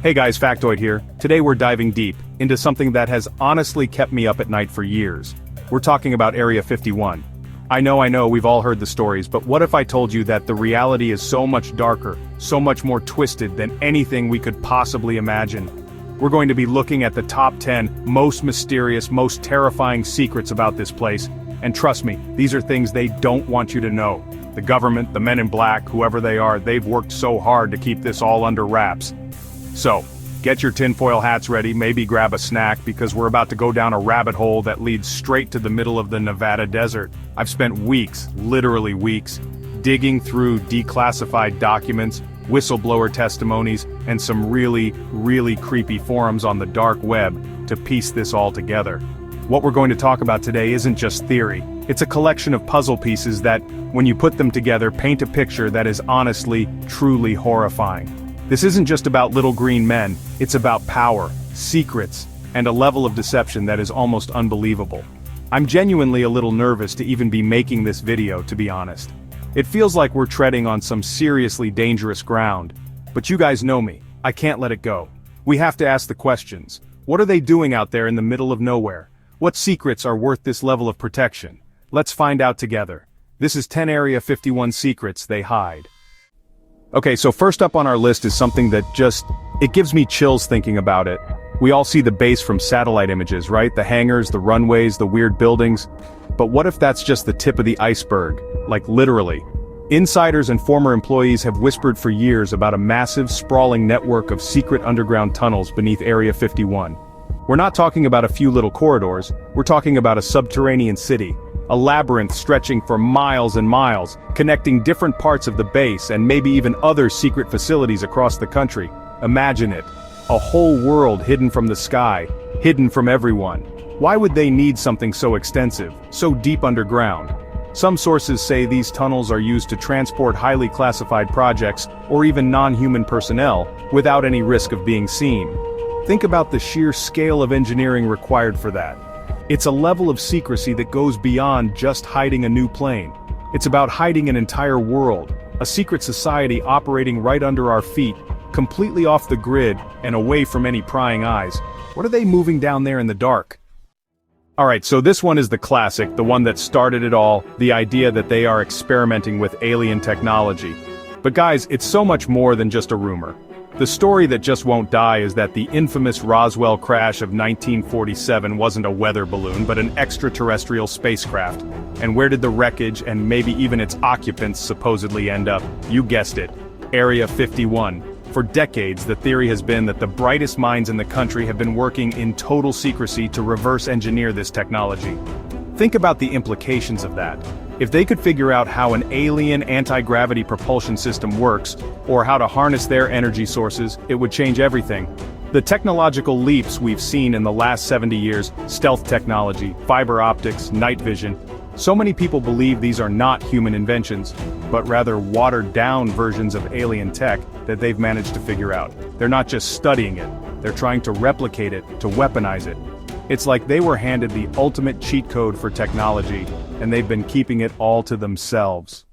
Hey guys, Factoid here. Today we're diving deep into something that has honestly kept me up at night for years. We're talking about Area 51. I know, we've all heard the stories, but what if I told you that the reality is so much darker, so much more twisted than anything we could possibly imagine? We're going to be looking at the top 10 most mysterious, most terrifying secrets about this place, and trust me, these are things they don't want you to know. The government, the men in black, whoever they are, they've worked so hard to keep this all under wraps. So, get your tinfoil hats ready, maybe grab a snack, because we're about to go down a rabbit hole that leads straight to the middle of the Nevada desert. I've spent weeks, literally weeks, digging through declassified documents, whistleblower testimonies, and some really creepy forums on the dark web to piece this all together. What we're going to talk about today isn't just theory. It's a collection of puzzle pieces that, when you put them together, paint a picture that is honestly, truly horrifying. This isn't just about little green men, it's about power, secrets, and a level of deception that is almost unbelievable. I'm genuinely a little nervous to even be making this video, to be honest. It feels like we're treading on some seriously dangerous ground. But you guys know me, I can't let it go. We have to ask the questions. What are they doing out there in the middle of nowhere? What secrets are worth this level of protection? Let's find out together. This is 10 Area 51 secrets they hide. Okay, so first up on our list is something that it gives me chills thinking about it. We all see the base from satellite images, right? The hangars, the runways, the weird buildings. But what if that's just the tip of the iceberg? Like literally. Insiders and former employees have whispered for years about a massive, sprawling network of secret underground tunnels beneath Area 51. We're not talking about a few little corridors, we're talking about a subterranean city. A labyrinth stretching for miles and miles, connecting different parts of the base and maybe even other secret facilities across the country. Imagine it. A whole world hidden from the sky, hidden from everyone. Why would they need something so extensive, so deep underground? Some sources say these tunnels are used to transport highly classified projects or even non-human personnel, without any risk of being seen. Think about the sheer scale of engineering required for that. It's a level of secrecy that goes beyond just hiding a new plane. It's about hiding an entire world, a secret society operating right under our feet, completely off the grid and away from any prying eyes. What are they moving down there in the dark? Alright, so this one is the classic, the one that started it all, the idea that they are experimenting with alien technology. But guys, it's so much more than just a rumor. The story that just won't die is that the infamous Roswell crash of 1947 wasn't a weather balloon but an extraterrestrial spacecraft. And where did the wreckage and maybe even its occupants supposedly end up? You guessed it, Area 51. For decades, the theory has been that the brightest minds in the country have been working in total secrecy to reverse engineer this technology. Think about the implications of that. If they could figure out how an alien anti-gravity propulsion system works, or how to harness their energy sources, it would change everything. The technological leaps we've seen in the last 70 years, stealth technology, fiber optics, night vision, so many people believe these are not human inventions, but rather watered-down versions of alien tech that they've managed to figure out. They're not just studying it, they're trying to replicate it, to weaponize it. It's like they were handed the ultimate cheat code for technology, and they've been keeping it all to themselves.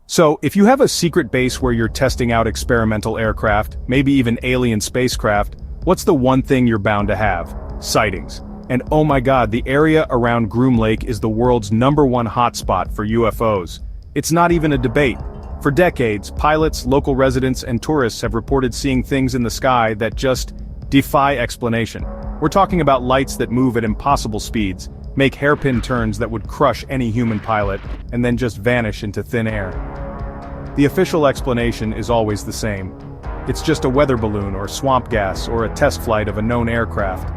So, if you have a secret base where you're testing out experimental aircraft, maybe even alien spacecraft, what's the one thing you're bound to have? Sightings. And oh my god, the area around Groom Lake is the world's #1 hotspot for UFOs. It's not even a debate. For decades, pilots, local residents, and tourists have reported seeing things in the sky that just defy explanation. We're talking about lights that move at impossible speeds, make hairpin turns that would crush any human pilot, and then just vanish into thin air. The official explanation is always the same. It's just a weather balloon or swamp gas or a test flight of a known aircraft.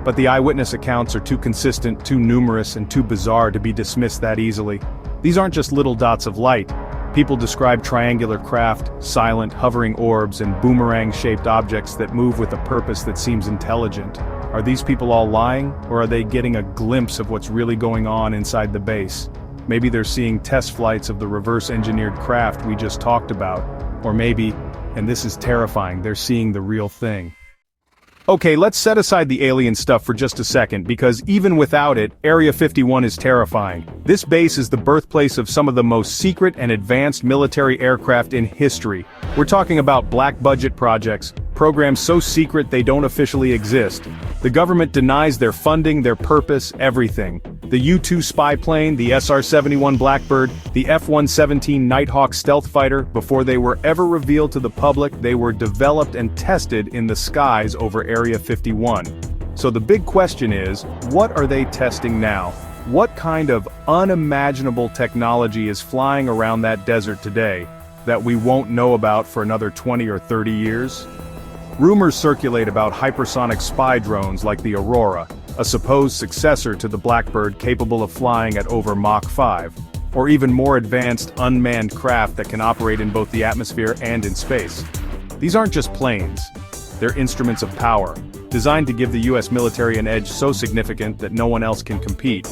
But the eyewitness accounts are too consistent, too numerous, and too bizarre to be dismissed that easily. These aren't just little dots of light. People describe triangular craft, silent, hovering orbs, and boomerang-shaped objects that move with a purpose that seems intelligent. Are these people all lying, or are they getting a glimpse of what's really going on inside the base? Maybe they're seeing test flights of the reverse-engineered craft we just talked about. Or maybe, and this is terrifying, they're seeing the real thing. Okay, let's set aside the alien stuff for just a second, because even without it, Area 51 is terrifying. This base is the birthplace of some of the most secret and advanced military aircraft in history. We're talking about black-budget projects, programs so secret they don't officially exist. The government denies their funding, their purpose, everything. The U-2 spy plane, the SR-71 Blackbird, the F-117 Nighthawk stealth fighter, before they were ever revealed to the public, they were developed and tested in the skies over Area 51. So the big question is, what are they testing now? What kind of unimaginable technology is flying around that desert today that we won't know about for another 20 or 30 years? Rumors circulate about hypersonic spy drones like the Aurora, a supposed successor to the Blackbird capable of flying at over Mach 5, or even more advanced unmanned craft that can operate in both the atmosphere and in space. These aren't just planes, they're instruments of power, designed to give the US military an edge so significant that no one else can compete.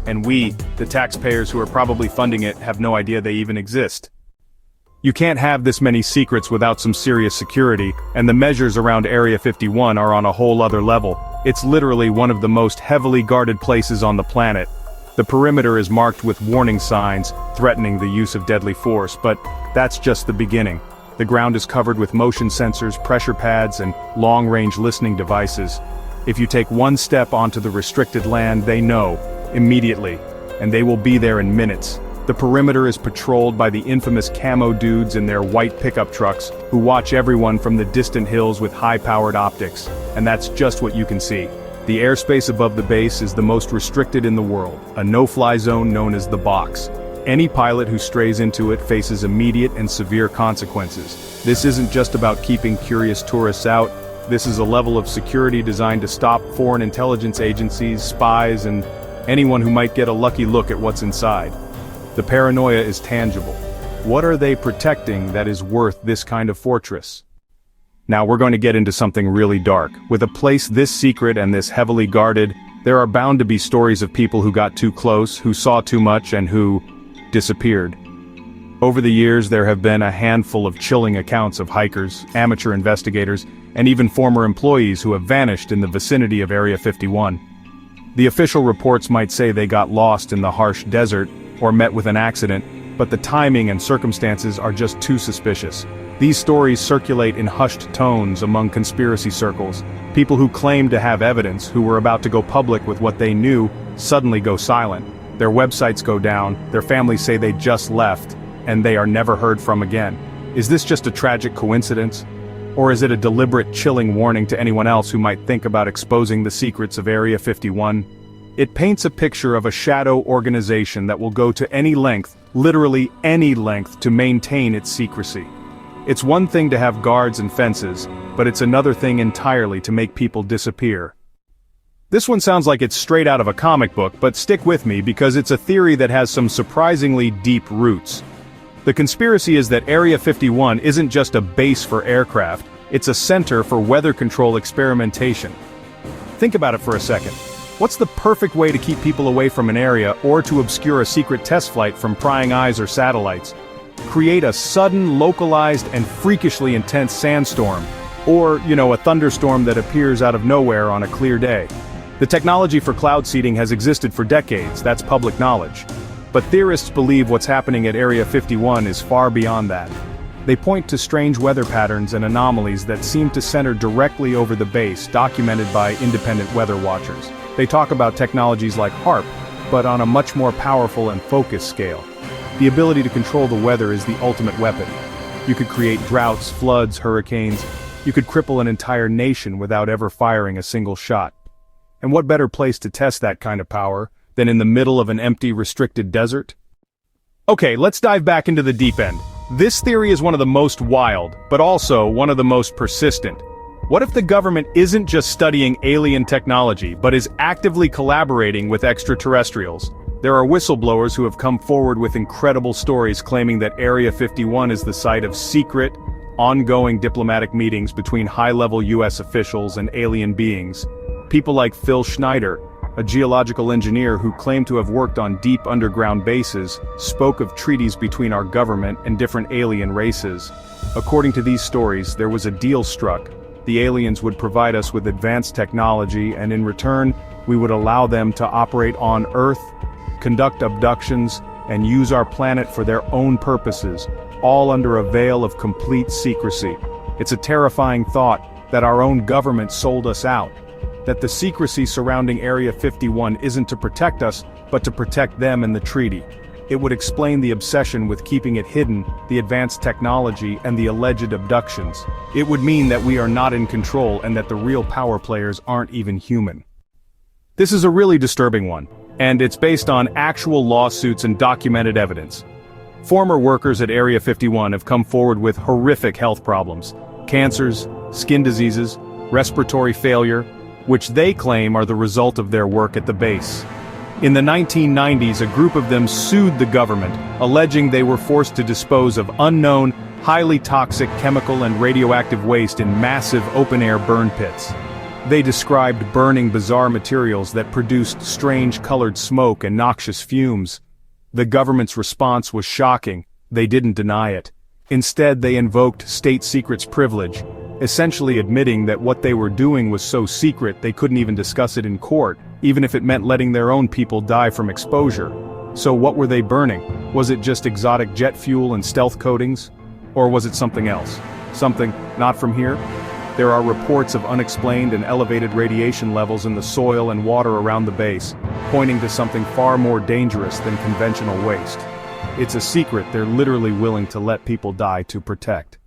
And we, the taxpayers who are probably funding it, have no idea they even exist. You can't have this many secrets without some serious security, and the measures around Area 51 are on a whole other level. It's literally one of the most heavily guarded places on the planet. The perimeter is marked with warning signs, threatening the use of deadly force, but that's just the beginning. The ground is covered with motion sensors, pressure pads, and long-range listening devices. If you take one step onto the restricted land, they know, immediately, and they will be there in minutes. The perimeter is patrolled by the infamous camo dudes in their white pickup trucks, who watch everyone from the distant hills with high-powered optics, and that's just what you can see. The airspace above the base is the most restricted in the world, a no-fly zone known as the Box. Any pilot who strays into it faces immediate and severe consequences. This isn't just about keeping curious tourists out, this is a level of security designed to stop foreign intelligence agencies, spies, and anyone who might get a lucky look at what's inside. The paranoia is tangible. What are they protecting that is worth this kind of fortress? Now we're going to get into something really dark. With a place this secret and this heavily guarded, there are bound to be stories of people who got too close, who saw too much, and who disappeared. Over the years, there have been a handful of chilling accounts of hikers, amateur investigators, and even former employees who have vanished in the vicinity of Area 51. The official reports might say they got lost in the harsh desert or met with an accident, but the timing and circumstances are just too suspicious. These stories circulate in hushed tones among conspiracy circles. People who claim to have evidence, who were about to go public with what they knew, suddenly go silent. Their websites go down, their families say they just left, and they are never heard from again. Is this just a tragic coincidence? Or is it a deliberate chilling warning to anyone else who might think about exposing the secrets of Area 51? It paints a picture of a shadow organization that will go to any length, literally any length, to maintain its secrecy. It's one thing to have guards and fences, but it's another thing entirely to make people disappear. This one sounds like it's straight out of a comic book, but stick with me because it's a theory that has some surprisingly deep roots. The conspiracy is that Area 51 isn't just a base for aircraft, it's a center for weather control experimentation. Think about it for a second. What's the perfect way to keep people away from an area or to obscure a secret test flight from prying eyes or satellites? Create a sudden, localized, and freakishly intense sandstorm. Or, a thunderstorm that appears out of nowhere on a clear day. The technology for cloud seeding has existed for decades, that's public knowledge. But theorists believe what's happening at Area 51 is far beyond that. They point to strange weather patterns and anomalies that seem to center directly over the base, documented by independent weather watchers. They talk about technologies like HAARP, but on a much more powerful and focused scale. The ability to control the weather is the ultimate weapon. You could create droughts, floods, hurricanes. You could cripple an entire nation without ever firing a single shot. And what better place to test that kind of power than in the middle of an empty, restricted desert? Okay, let's dive back into the deep end. This theory is one of the most wild, but also one of the most persistent. What if the government isn't just studying alien technology, but is actively collaborating with extraterrestrials? There are whistleblowers who have come forward with incredible stories claiming that Area 51 is the site of secret, ongoing diplomatic meetings between high-level US officials and alien beings. People like Phil Schneider, a geological engineer who claimed to have worked on deep underground bases, spoke of treaties between our government and different alien races. According to these stories, there was a deal struck. The aliens would provide us with advanced technology, and in return, we would allow them to operate on Earth, conduct abductions, and use our planet for their own purposes, all under a veil of complete secrecy. It's a terrifying thought, that our own government sold us out, that the secrecy surrounding Area 51 isn't to protect us, but to protect them and the treaty. It would explain the obsession with keeping it hidden, the advanced technology, and the alleged abductions. It would mean that we are not in control and that the real power players aren't even human. This is a really disturbing one, and it's based on actual lawsuits and documented evidence. Former workers at Area 51 have come forward with horrific health problems, cancers, skin diseases, respiratory failure, which they claim are the result of their work at the base. In the 1990s, a group of them sued the government, alleging they were forced to dispose of unknown, highly toxic chemical and radioactive waste in massive open-air burn pits. They described burning bizarre materials that produced strange colored smoke and noxious fumes. The government's response was shocking. They didn't deny it. Instead, they invoked state secrets privilege, essentially admitting that what they were doing was so secret they couldn't even discuss it in court, even if it meant letting their own people die from exposure. So what were they burning? Was it just exotic jet fuel and stealth coatings? Or was it something else? Something not from here? There are reports of unexplained and elevated radiation levels in the soil and water around the base, pointing to something far more dangerous than conventional waste. It's a secret they're literally willing to let people die to protect.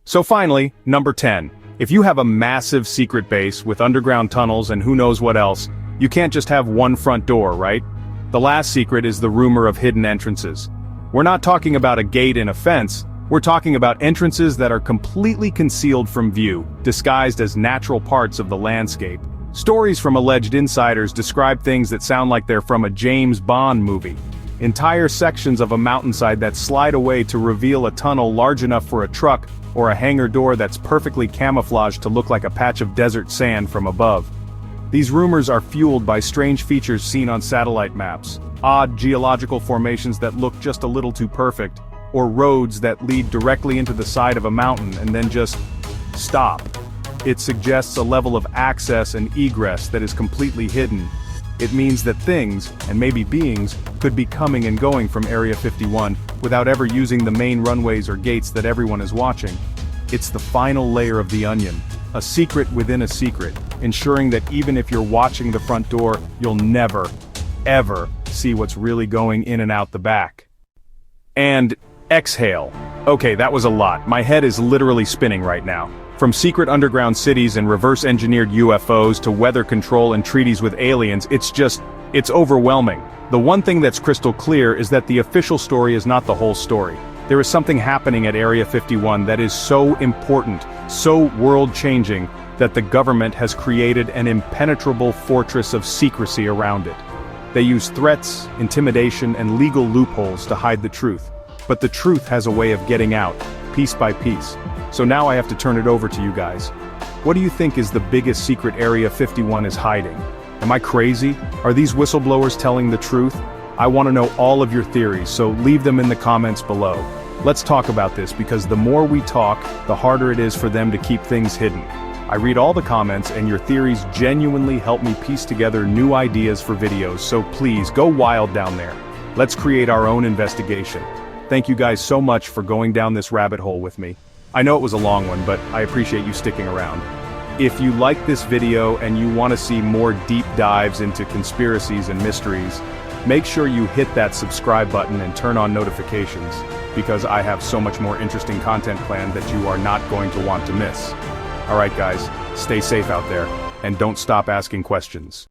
So finally, number 10. If you have a massive secret base with underground tunnels and who knows what else, you can't just have one front door, right? The last secret is the rumor of hidden entrances. We're not talking about a gate in a fence, we're talking about entrances that are completely concealed from view, disguised as natural parts of the landscape. Stories from alleged insiders describe things that sound like they're from a James Bond movie. Entire sections of a mountainside that slide away to reveal a tunnel large enough for a truck, or a hangar door that's perfectly camouflaged to look like a patch of desert sand from above. These rumors are fueled by strange features seen on satellite maps, odd geological formations that look just a little too perfect, or roads that lead directly into the side of a mountain and then just stop. It suggests a level of access and egress that is completely hidden. It means that things, and maybe beings, could be coming and going from Area 51 without ever using the main runways or gates that everyone is watching. It's the final layer of the onion, a secret within a secret, ensuring that even if you're watching the front door, you'll never, ever see what's really going in and out the back. And exhale. Okay, that was a lot. My head is literally spinning right now. From secret underground cities and reverse-engineered UFOs to weather control and treaties with aliens, it's overwhelming. The one thing that's crystal clear is that the official story is not the whole story. There is something happening at Area 51 that is so important, so world-changing, that the government has created an impenetrable fortress of secrecy around it. They use threats, intimidation, and legal loopholes to hide the truth. But the truth has a way of getting out, piece by piece. So now I have to turn it over to you guys. What do you think is the biggest secret Area 51 is hiding? Am I crazy? Are these whistleblowers telling the truth? I want to know all of your theories, so leave them in the comments below. Let's talk about this, because the more we talk, the harder it is for them to keep things hidden. I read all the comments, and your theories genuinely help me piece together new ideas for videos, so please go wild down there. Let's create our own investigation. Thank you guys so much for going down this rabbit hole with me. I know it was a long one, but I appreciate you sticking around. If you like this video and you want to see more deep dives into conspiracies and mysteries, make sure you hit that subscribe button and turn on notifications, because I have so much more interesting content planned that you are not going to want to miss. Alright guys, stay safe out there, and don't stop asking questions.